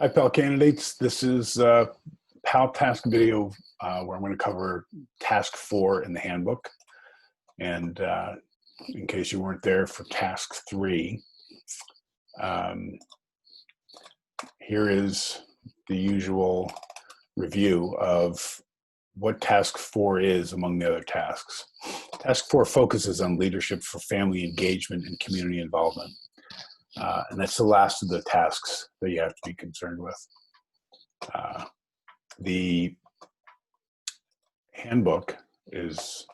Hi, Pal candidates. This is Pal task video where I'm going to cover task 4 in the handbook. And in case you weren't there for task 3, here is the usual review of what task 4 is among the other tasks. Task 4 focuses on leadership for family engagement and community involvement. And that's the last of the tasks that you have to be concerned with. The handbook is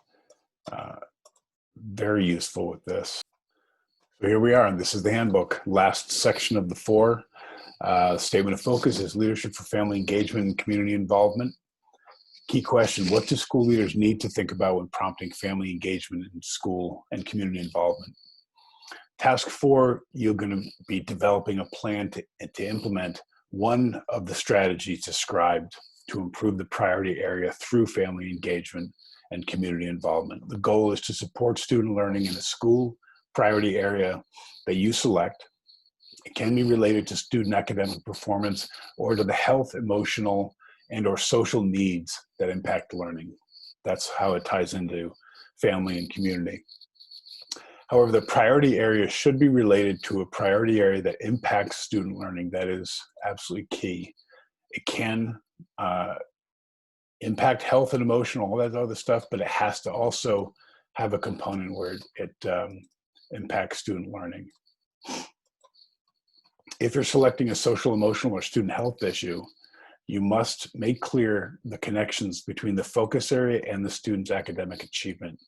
very useful with this. So here we are, and this is the handbook. Last section of the 4. Statement of focus is leadership for family engagement and community involvement. Key question: what do school leaders need to think about when prompting family engagement in school and community involvement? Task 4, you're going to be developing a plan to implement one of the strategies described to improve the priority area through family engagement and community involvement. The goal is to support student learning in a school priority area that you select. It can be related to student academic performance or to the health, emotional, and/or social needs that impact learning. That's how it ties into family and community. However, the priority area should be related to a priority area that impacts student learning. That is absolutely key. It can impact health and emotional, all that other stuff, but it has to also have a component where it impacts student learning. If you're selecting a social, emotional, or student health issue, you must make clear the connections between the focus area and the student's academic achievement,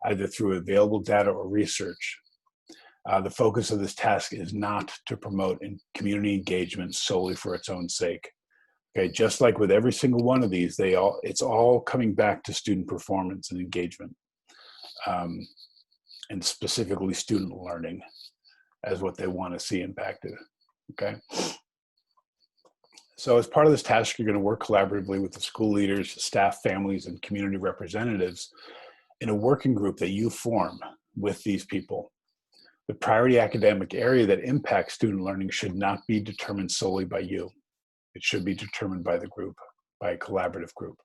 either through available data or research. The focus of this task is not to promote community engagement solely for its own sake. Okay, just like with every single one of these, it's all coming back to student performance and engagement, and specifically student learning as what they want to see impacted. Okay. So as part of this task, you're going to work collaboratively with the school leaders, staff, families, and community representatives in a working group that you form with these people. The priority academic area that impacts student learning should not be determined solely by you. It should be determined by the group, by a collaborative group.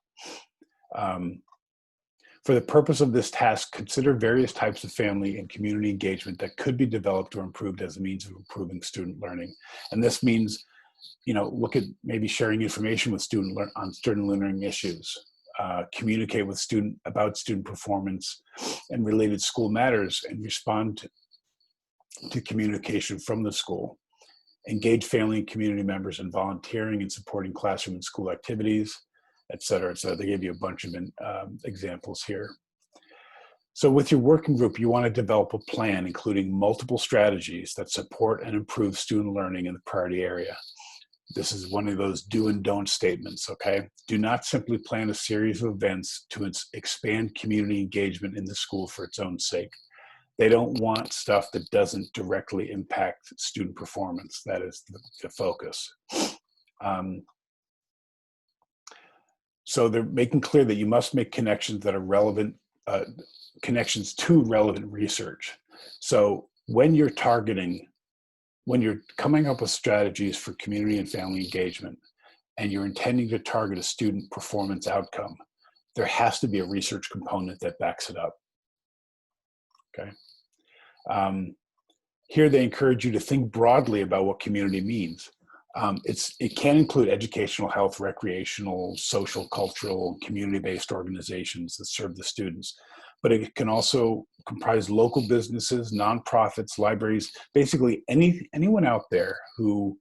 For the purpose of this task, consider various types of family and community engagement that could be developed or improved as a means of improving student learning. And this means, look at maybe sharing information with on student learning issues. Communicate with about student performance and related school matters, and respond to communication from the school. Engage family and community members in volunteering and supporting classroom and school activities, et cetera, et cetera. They gave you a bunch of examples here. So with your working group, you want to develop a plan including multiple strategies that support and improve student learning in the priority area. This is one of those do and don't statements, okay? Do not simply plan a series of events to expand community engagement in the school for its own sake. They don't want stuff that doesn't directly impact student performance. That is the focus. So they're making clear that you must make connections that are relevant, connections to relevant research. So when you're coming up with strategies for community and family engagement, and you're intending to target a student performance outcome, there has to be a research component that backs it up. Okay. Here they encourage you to think broadly about what community means. It can include educational, health, recreational, social, cultural, community-based organizations that serve the students. But it can also comprise local businesses, nonprofits, libraries, basically anyone out there who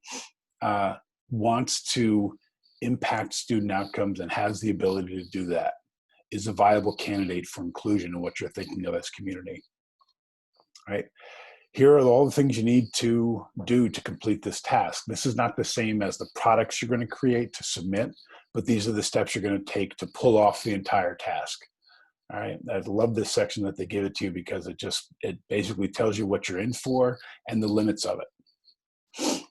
wants to impact student outcomes and has the ability to do that is a viable candidate for inclusion in what you're thinking of as community. Right? Here are all the things you need to do to complete this task. This is not the same as the products you're going to create to submit, but these are the steps you're going to take to pull off the entire task. All right, I love this section that they give it to you because it basically tells you what you're in for and the limits of it.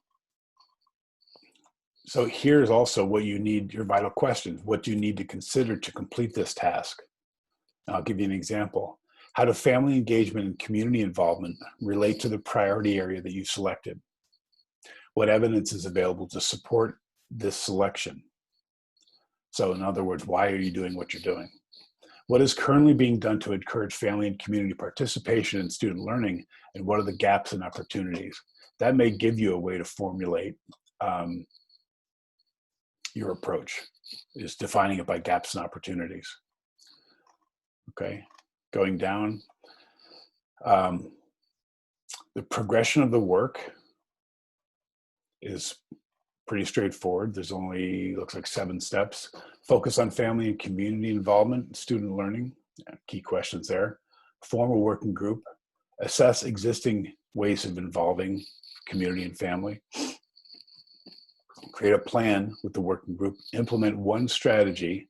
So here's also what you need, your vital questions. What do you need to consider to complete this task? I'll give you an example. How do family engagement and community involvement relate to the priority area that you selected? What evidence is available to support this selection? So in other words, why are you doing what you're doing? What is currently being done to encourage family and community participation in student learning, and what are the gaps and opportunities? That may give you a way to formulate your approach, is defining it by gaps and opportunities. Okay, going down. The progression of the work is pretty straightforward. There's only, looks like 7 steps. Focus on family and community involvement, student learning, key questions there. Form a working group. Assess existing ways of involving community and family. Create a plan with the working group. Implement one strategy,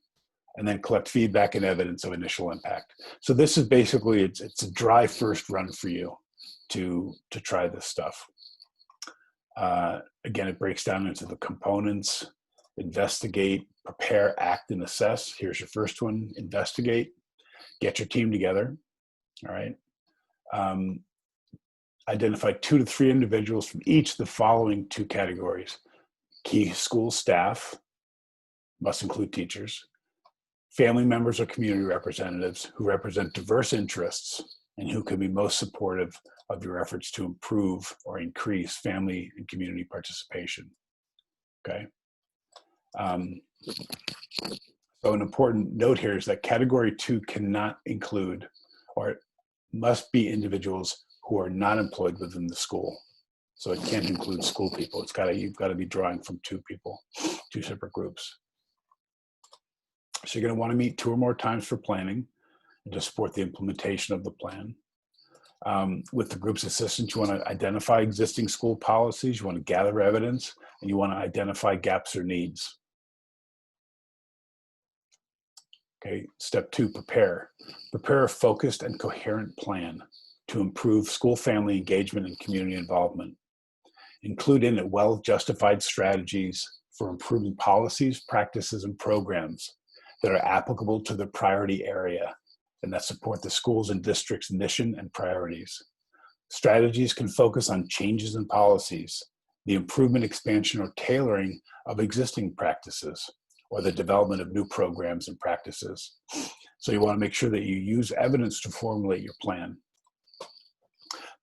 and then collect feedback and evidence of initial impact. So this is basically, it's a dry first run for you to try this stuff. Again, it breaks down into the components: investigate, prepare, act, and assess. Here's your first one: investigate. Get your team together. All right. Identify 2 to 3 individuals from each of the following 2 categories: key school staff, must include teachers, family members or community representatives who represent diverse interests and who can be most supportive of your efforts to improve or increase family and community participation. Okay. So an important note here is that category 2 cannot include, or must be, individuals who are not employed within the school. So it can't include school people. You've got to be drawing from 2 people, 2 separate groups. So you're going to want to meet 2 or more times for planning and to support the implementation of the plan. With the group's assistance, you want to identify existing school policies, you want to gather evidence, and you want to identify gaps or needs. Okay, step 2, prepare. Prepare a focused and coherent plan to improve school family engagement and community involvement. Include in it well-justified strategies for improving policies, practices, and programs that are applicable to the priority area and that support the schools and district's mission and priorities. Strategies can focus on changes in policies, the improvement, expansion, or tailoring of existing practices, or the development of new programs and practices. So you want to make sure that you use evidence to formulate your plan.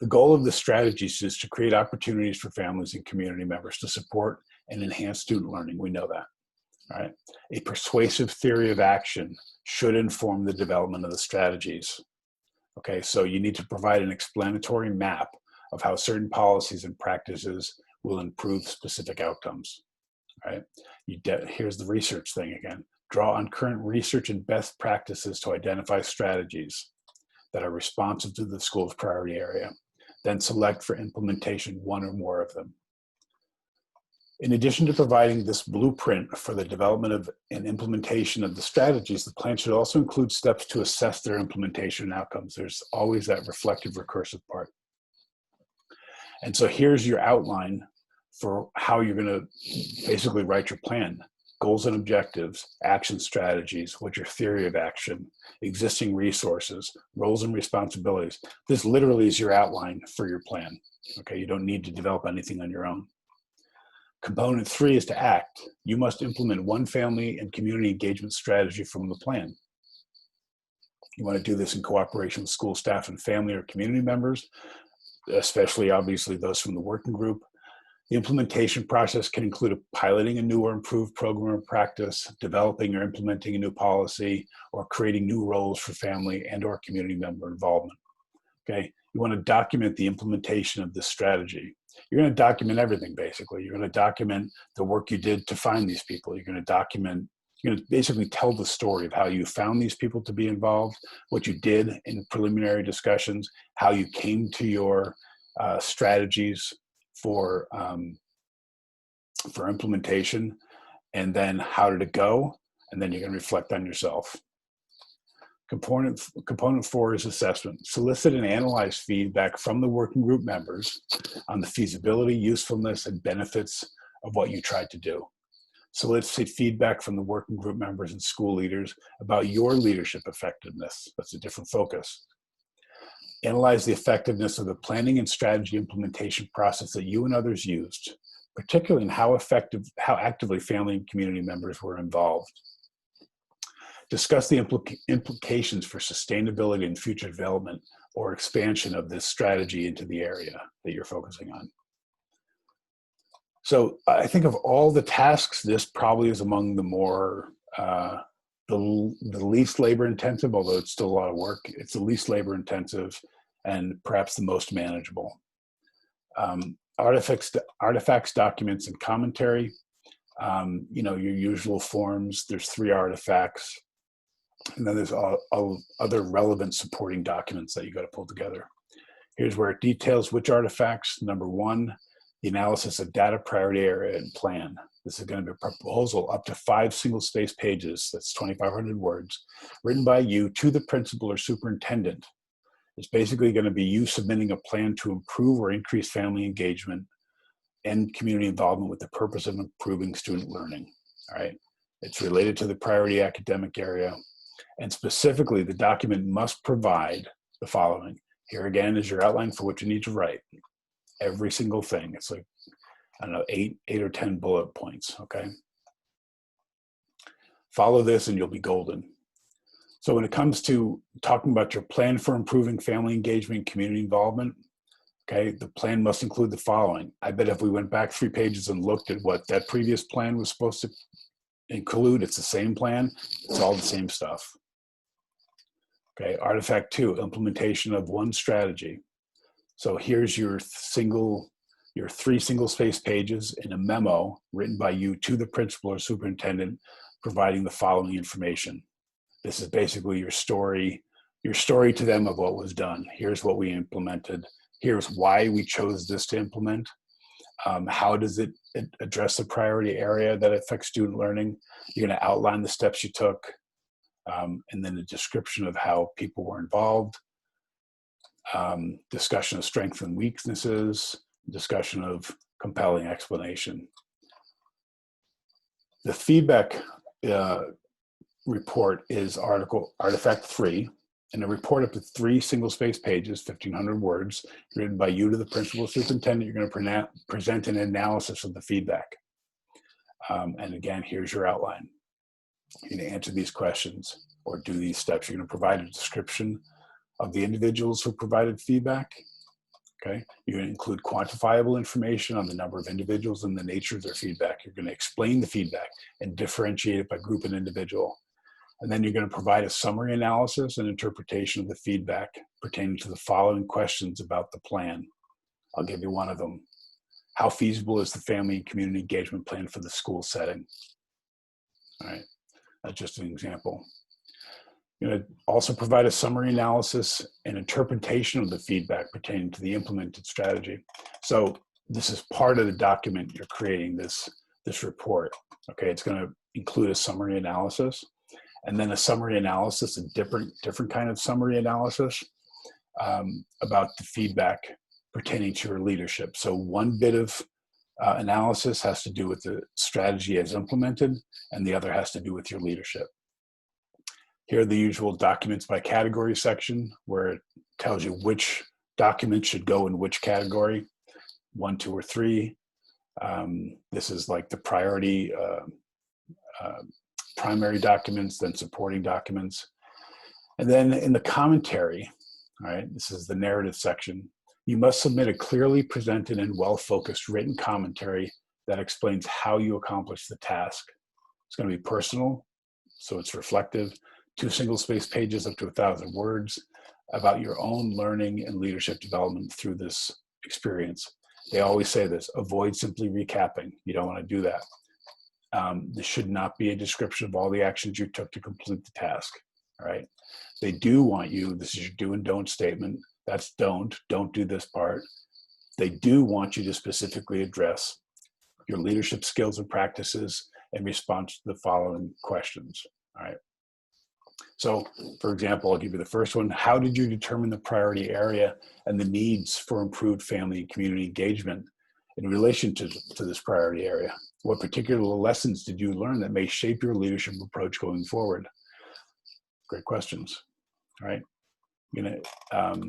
The goal of the strategies is to create opportunities for families and community members to support and enhance student learning. We know that. All right. A persuasive theory of action should inform the development of the strategies. Okay, so you need to provide an explanatory map of how certain policies and practices will improve specific outcomes. All right. Here's the research thing again. Draw on current research and best practices to identify strategies that are responsive to the school's priority area. Then select for implementation 1 or more of them. In addition to providing this blueprint for the development of and implementation of the strategies, the plan should also include steps to assess their implementation and outcomes. There's always that reflective recursive part. And so here's your outline for how you're going to basically write your plan: goals and objectives, action strategies, what's your theory of action, existing resources, roles and responsibilities. This literally is your outline for your plan. Okay, you don't need to develop anything on your own. Component 3 is to act. You must implement one family and community engagement strategy from the plan. You want to do this in cooperation with school staff and family or community members, especially obviously those from the working group. The implementation process can include piloting a new or improved program or practice, developing or implementing a new policy, or creating new roles for family and or community member involvement. Okay, you want to document the implementation of this strategy. You're going to document everything, basically. You're going to document the work you did to find these people. You're going to basically tell the story of how you found these people to be involved, what you did in preliminary discussions, how you came to your strategies for implementation, and then how did it go, and then you're going to reflect on yourself. Component 4 is assessment. Solicit and analyze feedback from the working group members on the feasibility, usefulness, and benefits of what you tried to do. Solicit feedback from the working group members and school leaders about your leadership effectiveness. That's a different focus. Analyze the effectiveness of the planning and strategy implementation process that you and others used. particularly in how actively family and community members were involved. Discuss the implications for sustainability and future development or expansion of this strategy into the area that you're focusing on. So I think of all the tasks, this probably is among the more, the least labor intensive, although it's still a lot of work. It's the least labor intensive and perhaps the most manageable. Artifacts, documents, and commentary. You know, your usual forms. There's 3 artifacts. And then there's all other relevant supporting documents that you got to pull together. Here's where it details which artifacts. Number 1, the analysis of data, priority area, and plan. This is going to be a proposal up to 5 single-space pages, that's 2,500 words, written by you to the principal or superintendent. It's basically going to be you submitting a plan to improve or increase family engagement and community involvement with the purpose of improving student learning, all right? It's related to the priority academic area. And specifically, the document must provide the following. Here again is your outline for what you need to write. Every single thing. It's like, I don't know, 8 or 10 bullet points, okay? Follow this and you'll be golden. So when it comes to talking about your plan for improving family engagement and community involvement, okay, the plan must include the following. I bet if we went back 3 pages and looked at what that previous plan was supposed to include, it's the same plan, it's all the same stuff. Okay, artifact 2, implementation of one strategy. So here's your 3 single-space pages in a memo written by you to the principal or superintendent, providing the following information. This is basically your story to them of what was done. Here's what we implemented. Here's why we chose this to implement. How does it address the priority area that affects student learning? You're going to outline the steps you took, and then a description of how people were involved. Discussion of strengths and weaknesses, discussion of compelling explanation. The feedback report is artifact 3, and a report up to 3 single-space pages, 1,500 words, written by you to the principal superintendent. You're going to present an analysis of the feedback. And again, here's your outline. You're going to answer these questions or do these steps. You're going to provide a description of the individuals who provided feedback. Okay, you're going to include quantifiable information on the number of individuals and the nature of their feedback. You're going to explain the feedback and differentiate it by group and individual. And then you're going to provide a summary analysis and interpretation of the feedback pertaining to the following questions about the plan. I'll give you one of them. How feasible is the family and community engagement plan for the school setting? All right, that's just an example. You're going to also provide a summary analysis and interpretation of the feedback pertaining to the implemented strategy. So this is part of the document you're creating, this report. Okay, it's going to include a summary analysis, and then a summary analysis, a different kind of summary analysis about the feedback pertaining to your leadership. So one bit of analysis has to do with the strategy as implemented, and the other has to do with your leadership. Here are the usual documents by category section, where it tells you which documents should go in which category, 1, 2, or 3. This is like the priority primary documents, then supporting documents. And then in the commentary, all right, this is the narrative section, you must submit a clearly presented and well-focused written commentary that explains how you accomplished the task. It's going to be personal, so it's reflective. 2 single-space pages up to 1,000 words about your own learning and leadership development through this experience. They always say this, avoid simply recapping. You don't want to do that. This should not be a description of all the actions you took to complete the task, all right? They do want you, this is your do and don't statement. That's don't do this part. They do want you to specifically address your leadership skills and practices in response to the following questions, all right? So, for example, I'll give you the first one. How did you determine the priority area and the needs for improved family and community engagement in relation to this priority area? What particular lessons did you learn that may shape your leadership approach going forward? Great questions, all right? I'm gonna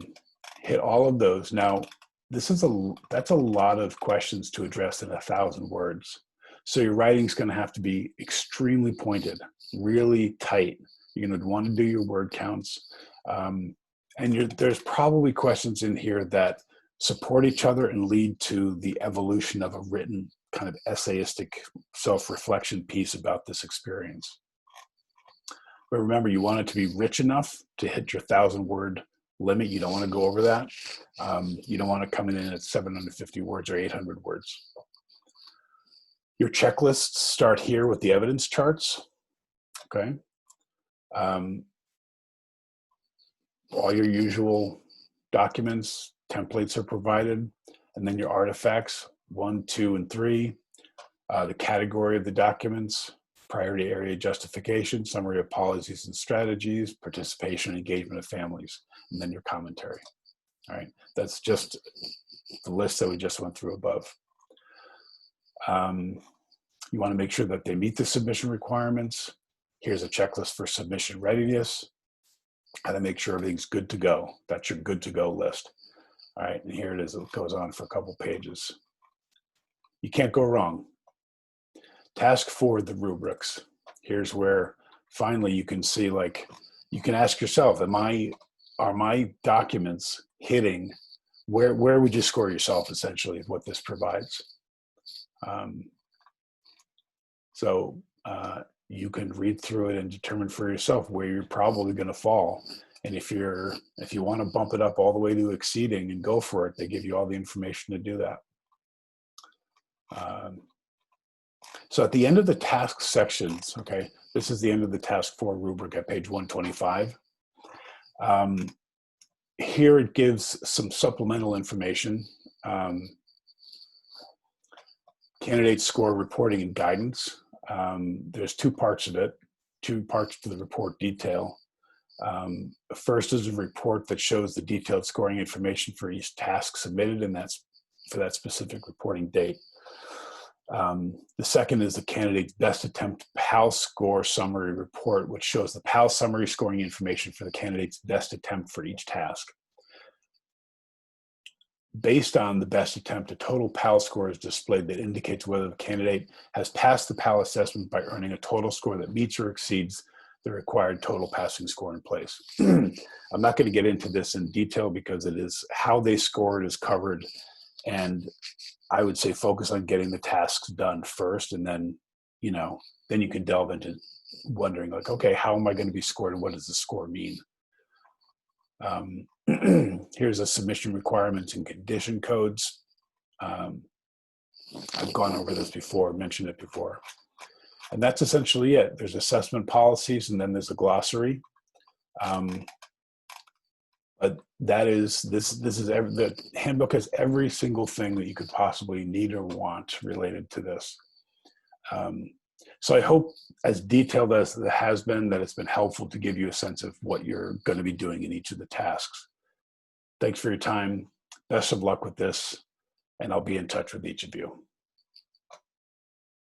hit all of those. Now, that's a lot of questions to address in 1,000 words. So your writing's going to have to be extremely pointed, really tight. You're going to want to do your word counts. And there's probably questions in here that support each other and lead to the evolution of a written kind of essayistic self-reflection piece about this experience. But remember, you want it to be rich enough to hit your 1,000-word limit. You don't want to go over that. You don't want to come in at 750 words or 800 words. Your checklists start here with the evidence charts, okay? All your usual documents, templates are provided, and then your artifacts, 1, 2, and 3, the category of the documents, priority area justification, summary of policies and strategies, participation and engagement of families, and then your commentary. All right, that's just the list that we just went through above. You want to make sure that they meet the submission requirements. Here's a checklist for submission readiness. How to make sure everything's good to go. That's your good to go list. All right, and here it is. It goes on for a couple pages. You can't go wrong. Task 4, the rubrics. Here's where finally you can see, like, you can ask yourself, are my documents hitting, where would you score yourself, essentially, what this provides. So you can read through it and determine for yourself where you're probably going to fall. And if you want to bump it up all the way to exceeding and go for it, they give you all the information to do that. So at the end of the task sections, okay, this is the end of the task 4 rubric at page 125. Here it gives some supplemental information. Candidate score reporting and guidance. There's 2 parts of it, 2 parts to the report detail. First is a report that shows the detailed scoring information for each task submitted, and that's for that specific reporting date. The second is the candidate's best attempt PAL score summary report, which shows the PAL summary scoring information for the candidate's best attempt for each task. Based on the best attempt, a total PAL score is displayed that indicates whether the candidate has passed the PAL assessment by earning a total score that meets or exceeds the required total passing score in place. I'm not going to get into this in detail because it is how they scored is covered, and I would say focus on getting the tasks done first, and then, then you can delve into wondering, like, okay, how am I going to be scored and what does the score mean? Here's a submission requirements and condition codes. I've gone over this before, mentioned it before. And that's essentially it. There's assessment policies, and then there's a glossary. But the handbook has every single thing that you could possibly need or want related to this. So I hope, as detailed as it has been, that it's been helpful to give you a sense of what you're going to be doing in each of the tasks. Thanks for your time. Best of luck with this, and I'll be in touch with each of you.